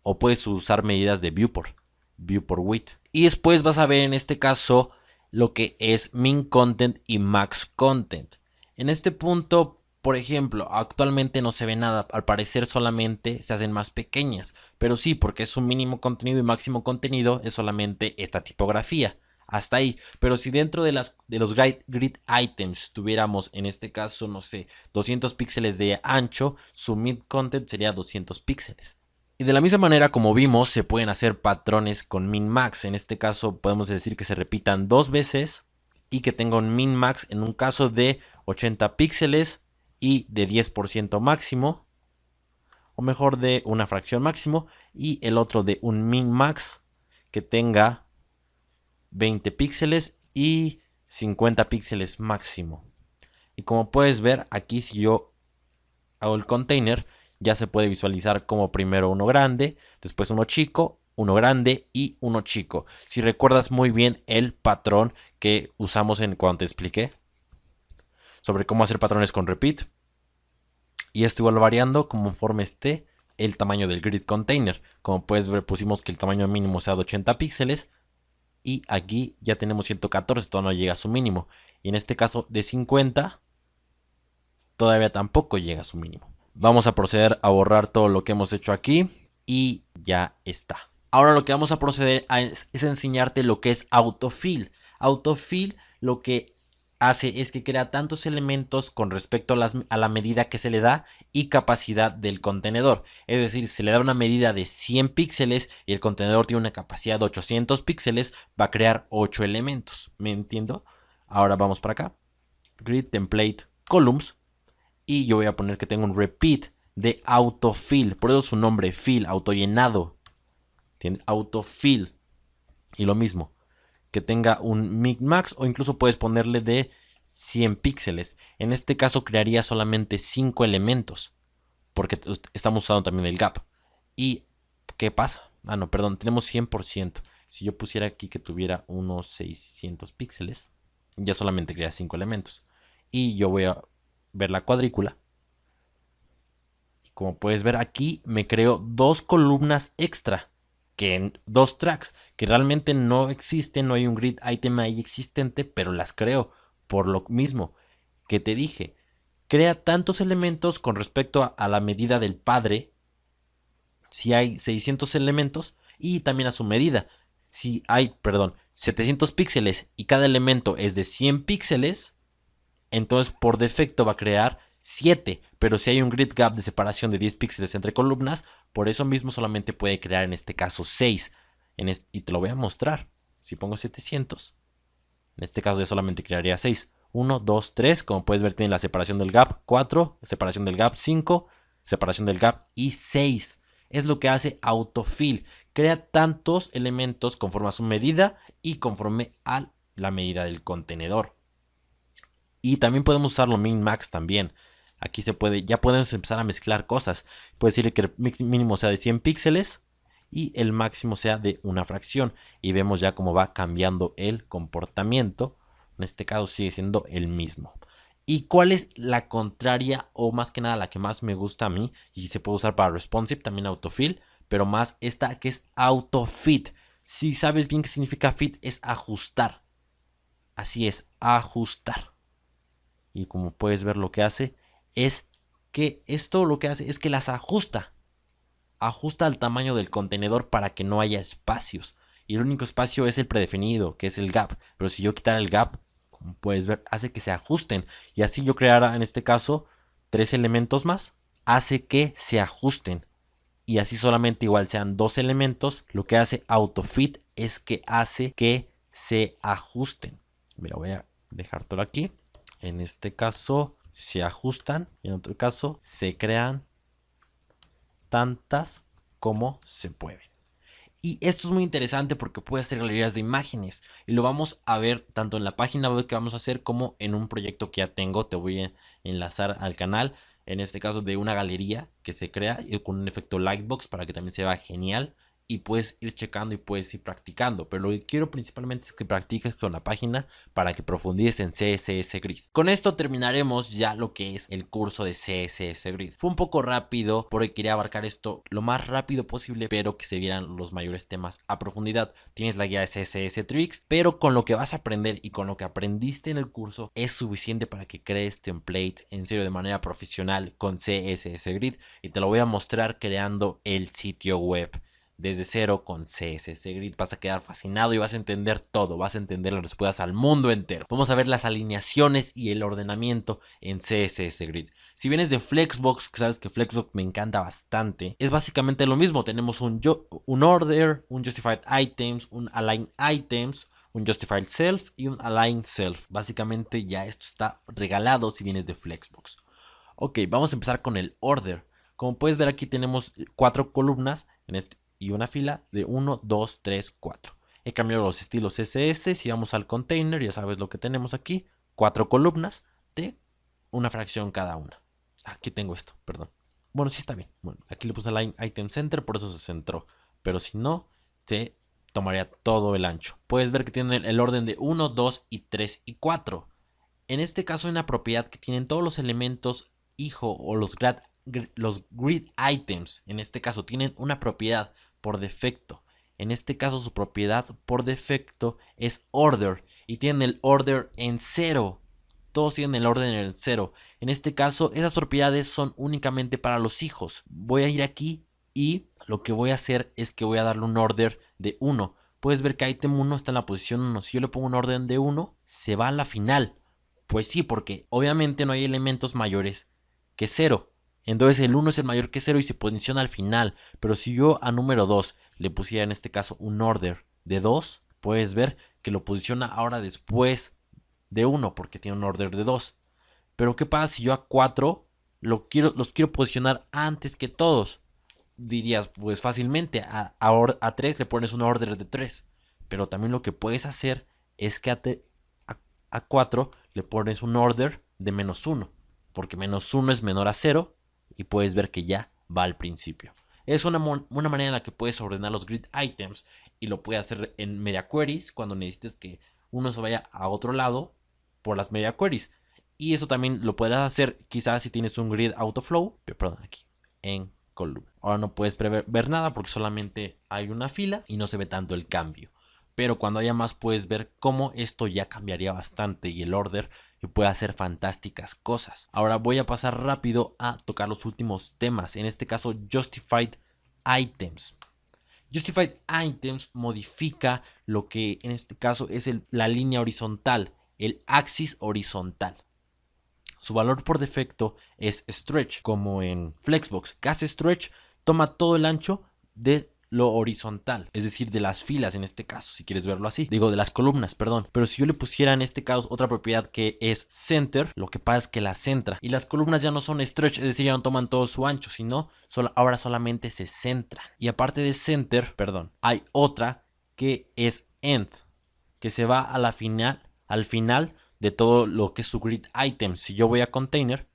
O puedes usar medidas de viewport width. Y después vas a ver en este caso lo que es min content y max content. En este punto, por ejemplo, actualmente no se ve nada. Al parecer solamente se hacen más pequeñas. Pero sí, porque es un mínimo contenido y máximo contenido es solamente esta tipografía. Hasta ahí. Pero si dentro de los grid items tuviéramos en este caso, no sé, 200 píxeles de ancho, su mid content sería 200 píxeles. Y de la misma manera como vimos, se pueden hacer patrones con min-max. En este caso podemos decir que se repitan dos veces y que tenga un min-max en un caso de 80 píxeles y de 10% máximo. O mejor de una fracción máximo. Y el otro de un min-max que tenga 20 píxeles y 50 píxeles máximo. Y como puedes ver aquí, si yo hago el container, ya se puede visualizar como primero uno grande, después uno chico, uno grande y uno chico. Si recuerdas muy bien el patrón que usamos cuando te expliqué sobre cómo hacer patrones con repeat. Y esto igual variando conforme esté el tamaño del grid container. Como puedes ver, pusimos que el tamaño mínimo sea de 80 píxeles. Y aquí ya tenemos 114, todavía no llega a su mínimo. Y en este caso de 50, todavía tampoco llega a su mínimo. Vamos a proceder a borrar todo lo que hemos hecho aquí y ya está. Ahora lo que vamos a proceder es enseñarte lo que es autofill. Autofill lo que hace es que crea tantos elementos con respecto a la medida que se le da y capacidad del contenedor. Es decir, si se le da una medida de 100 píxeles y el contenedor tiene una capacidad de 800 píxeles, va a crear 8 elementos. ¿Me entiendo? Ahora vamos para acá. Grid template columns. Y yo voy a poner que tengo un repeat de autofill. Por eso su nombre, fill, autollenado. Tiene autofill. Y lo mismo, que tenga un min-max o incluso puedes ponerle de 100 píxeles. En este caso crearía solamente 5 elementos. Porque estamos usando también el gap. ¿Y qué pasa? Ah, no, perdón, tenemos 100%. Si yo pusiera aquí que tuviera unos 600 píxeles, ya solamente crea 5 elementos. Y yo voy a ver la cuadrícula. Y como puedes ver aquí, me creo dos columnas extra. que en dos tracks, que realmente no existen, no hay un grid item ahí existente, pero las creo por lo mismo que te dije. Crea tantos elementos con respecto a la medida del padre, si hay 600 elementos, y también a su medida. Si hay, perdón, 700 píxeles y cada elemento es de 100 píxeles, entonces por defecto va a crear 7, pero si hay un grid gap de separación de 10 píxeles entre columnas, por eso mismo solamente puede crear en este caso 6. Y te lo voy a mostrar. Si pongo 700, en este caso ya solamente crearía 6. 1, 2, 3, como puedes ver tiene la separación del gap 4, separación del gap 5, separación del gap y 6. Es lo que hace autofill. Crea tantos elementos conforme a su medida y conforme a la medida del contenedor. Y también podemos usarlo min-max también. Aquí se puede, ya podemos empezar a mezclar cosas. Puede decir que el mínimo sea de 100 píxeles y el máximo sea de una fracción. Y vemos ya cómo va cambiando el comportamiento. En este caso sigue siendo el mismo. ¿Y cuál es la contraria o más que nada la que más me gusta a mí? Y se puede usar para responsive, también autofill, pero más esta que es autofit. Si sabes bien qué significa fit, es ajustar. Así es, ajustar. Y como puedes ver lo que hace es que esto lo que hace es que las ajusta. Ajusta al tamaño del contenedor para que no haya espacios. Y el único espacio es el predefinido, que es el gap. Pero si yo quitara el gap, como puedes ver, hace que se ajusten. Y así yo creara en este caso 3 elementos más. Hace que se ajusten. Y así solamente igual sean 2 elementos. Lo que hace autofit es que hace que se ajusten. Mira, voy a dejar todo aquí. En este caso se ajustan y en otro caso se crean tantas como se pueden. Y esto es muy interesante porque puede hacer galerías de imágenes. Y lo vamos a ver tanto en la página web que vamos a hacer como en un proyecto que ya tengo. Te voy a enlazar al canal. En este caso de una galería que se crea con un efecto lightbox para que también se vea genial. Y puedes ir checando y puedes ir practicando. Pero lo que quiero principalmente es que practiques con la página para que profundices en CSS Grid. Con esto terminaremos ya lo que es el curso de CSS Grid. Fue un poco rápido porque quería abarcar esto lo más rápido posible, pero que se vieran los mayores temas a profundidad. Tienes la guía de CSS Tricks, pero con lo que vas a aprender y con lo que aprendiste en el curso es suficiente para que crees templates en serio de manera profesional con CSS Grid. Y te lo voy a mostrar creando el sitio web desde cero con CSS Grid. Vas a quedar fascinado y vas a entender todo. Vas a entender las respuestas al mundo entero. Vamos a ver las alineaciones y el ordenamiento en CSS Grid. Si vienes de Flexbox, que sabes que Flexbox me encanta bastante, es básicamente lo mismo. Tenemos un order, un justified items, un align items, un justified self y un align self. Básicamente ya esto está regalado si vienes de Flexbox. Ok, vamos a empezar con el order. Como puedes ver aquí tenemos 4 columnas en y una fila de 1, 2, 3, 4. He cambiado los estilos CSS. Si vamos al container, ya sabes lo que tenemos aquí. 4 columnas de una fracción cada una. Aquí tengo esto, perdón. Bueno, sí está bien. Bueno, aquí le puse Line Item Center, por eso se centró. Pero si no, te tomaría todo el ancho. Puedes ver que tiene el orden de 1, 2 y 3 y 4. En este caso hay una propiedad que tienen todos los elementos hijo o los grid items. En este caso tienen una propiedad por defecto. En este caso su propiedad por defecto es order y tienen el order en 0. Todos tienen el orden en 0. En este caso esas propiedades son únicamente para los hijos. Voy a ir aquí y lo que voy a hacer es que voy a darle un order de 1. Puedes ver que item 1 está en la posición 1. Si yo le pongo un orden de 1, se va a la final. Pues sí, porque obviamente no hay elementos mayores que 0. Entonces el 1 es el mayor que 0 y se posiciona al final. Pero si yo a número 2 le pusiera en este caso un order de 2, puedes ver que lo posiciona ahora después de 1 porque tiene un order de 2. Pero ¿qué pasa si yo a 4 los quiero posicionar antes que todos? Dirías, pues fácilmente a 3 le pones un order de 3. Pero también lo que puedes hacer es que a 4 le pones un order de menos 1. Porque menos 1 es menor a 0 y puedes ver que ya va al principio. Es una manera en la que puedes ordenar los grid items y lo puedes hacer en media queries cuando necesites que uno se vaya a otro lado por las media queries. Y eso también lo podrás hacer quizás si tienes un grid autoflow, perdón, aquí en columna. Ahora no puedes ver nada porque solamente hay una fila y no se ve tanto el cambio. Pero cuando haya más puedes ver cómo esto ya cambiaría bastante y el order y puede hacer fantásticas cosas. Ahora voy a pasar rápido a tocar los últimos temas. En este caso, Justified Items. Justified Items modifica lo que en este caso es la línea horizontal, el axis horizontal. Su valor por defecto es stretch, como en Flexbox. ¿Qué hace stretch? Toma todo el ancho de lo horizontal, es decir, de las filas en este caso, si quieres verlo así. Digo, de las columnas, perdón. Pero si yo le pusiera en este caso otra propiedad que es center, lo que pasa es que la centra. Y las columnas ya no son stretch, es decir, ya no toman todo su ancho, sino ahora solamente se centran. Y aparte de center, perdón, hay otra que es end, que se va a la final, al final de todo lo que es su grid item. Si yo voy a container,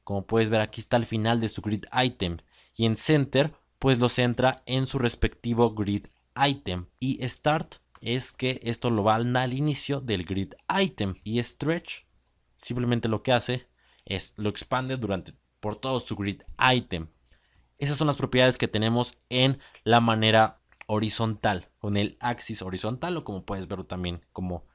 como puedes ver aquí está el final de su grid item. Y en center, pues lo centra en su respectivo grid item. Y start es que esto lo va al inicio del grid item. Y stretch simplemente lo que hace es lo expande por todo su grid item. Esas son las propiedades que tenemos en la manera horizontal, con el axis horizontal, o como puedes verlo también como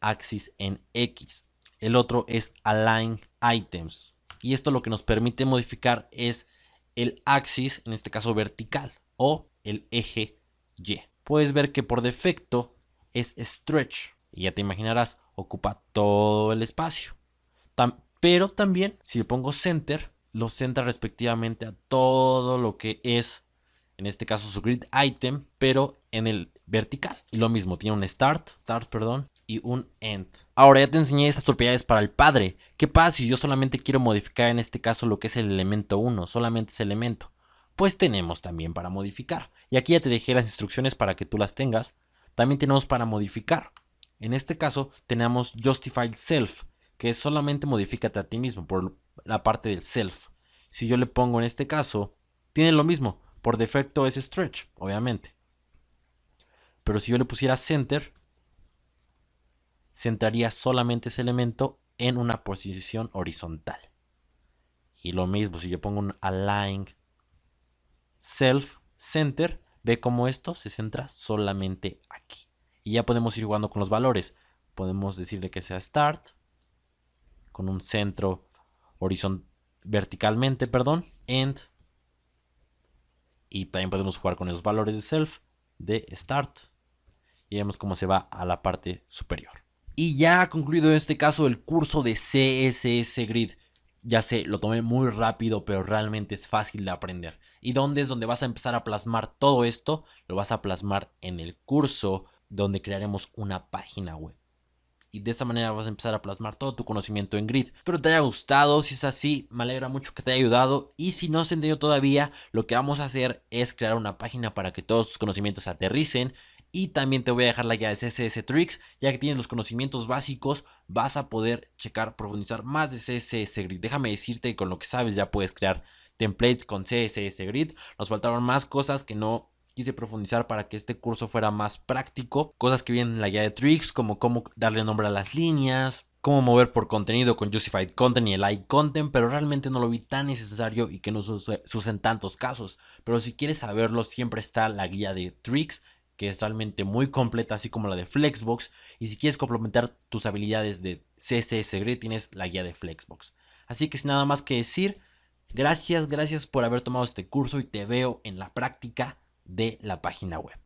axis en X. El otro es align items. Y esto lo que nos permite modificar es el axis, en este caso vertical, o el eje Y. Puedes ver que por defecto es stretch. Y ya te imaginarás, ocupa todo el espacio. Pero también, si le pongo center, lo centra respectivamente a todo lo que es, en este caso, su grid item, pero en el vertical. Y lo mismo, tiene un start, perdón, y un end. Ahora ya te enseñé estas propiedades para el padre. ¿Qué pasa si yo solamente quiero modificar en este caso lo que es el elemento 1? Solamente ese elemento. Pues tenemos también para modificar. Y aquí ya te dejé las instrucciones para que tú las tengas. También tenemos para modificar. En este caso tenemos Justified Self, que es solamente modifícate a ti mismo por la parte del self. Si yo le pongo en este caso, tiene lo mismo. Por defecto es stretch, obviamente. Pero si yo le pusiera center, centraría solamente ese elemento en una posición horizontal. Y lo mismo, si yo pongo un align self center, ve cómo esto se centra solamente aquí. Y ya podemos ir jugando con los valores. Podemos decirle que sea start, con un centro verticalmente, end. Y también podemos jugar con esos valores de self, de start. Y vemos cómo se va a la parte superior. Y ya ha concluido en este caso el curso de CSS Grid. Ya sé, lo tomé muy rápido, pero realmente es fácil de aprender. ¿Y dónde es donde vas a empezar a plasmar todo esto? Lo vas a plasmar en el curso donde crearemos una página web. Y de esa manera vas a empezar a plasmar todo tu conocimiento en Grid. Espero te haya gustado. Si es así, me alegra mucho que te haya ayudado. Y si no has entendido todavía, lo que vamos a hacer es crear una página para que todos tus conocimientos aterricen. Y también te voy a dejar la guía de CSS Tricks. Ya que tienes los conocimientos básicos, vas a poder checar, profundizar más de CSS Grid. Déjame decirte que con lo que sabes ya puedes crear templates con CSS Grid. Nos faltaron más cosas que no quise profundizar para que este curso fuera más práctico. Cosas que vienen en la guía de Tricks, como cómo darle nombre a las líneas, cómo mover por contenido con Justified Content y el Like Content, pero realmente no lo vi tan necesario y que no se usen tantos casos. Pero si quieres saberlo, siempre está la guía de Tricks, que es realmente muy completa, así como la de Flexbox. Y si quieres complementar tus habilidades de CSS Grid, tienes la guía de Flexbox. Así que sin nada más que decir, gracias por haber tomado este curso y te veo en la práctica de la página web.